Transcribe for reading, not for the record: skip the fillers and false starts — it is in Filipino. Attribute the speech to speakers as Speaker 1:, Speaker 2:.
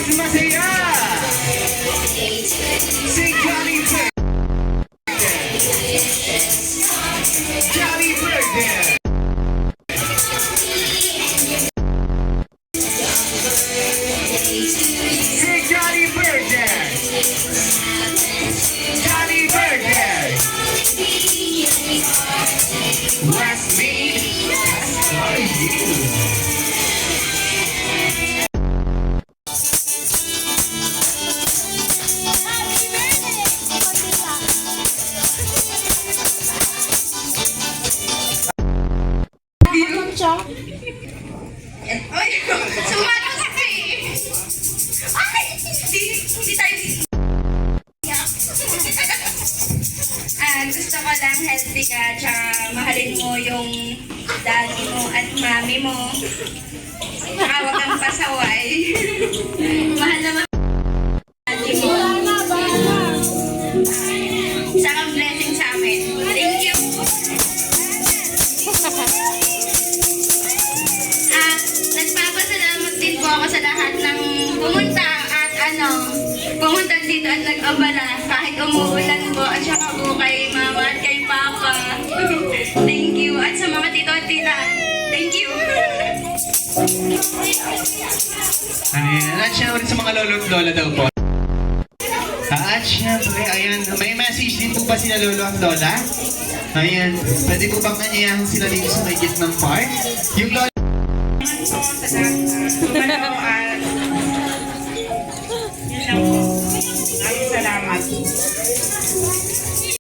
Speaker 1: mas masaya! Si Johnny Johnny Burger! Si Johnny Burger! Johnny Burger! What's me? As for you.
Speaker 2: Ay, sumato kasi. Ay, hindi tayo gusto ko lang healthy ka, tsaka mahalin mo yung daddy mo at mami mo. Tsaka huwag kang pasaway. Mahal naman daddy mo. Tsaka blessing sa amin. Thank you. Nagpapasalamat din po ako sa lahat ng pumunta dito at nag-abala kahit umuulan po at saka po kay mama at kay papa. Thank you. At sa mga tito at tita, thank you.
Speaker 1: Ayan, at syempre sa mga lolo at lola daw po. At syempre, ayan, may message din po ba sila lolo at lola? Ayan, pwede po bang anyayahan sila dito sa may gitnang park? Yung lola...
Speaker 2: Sa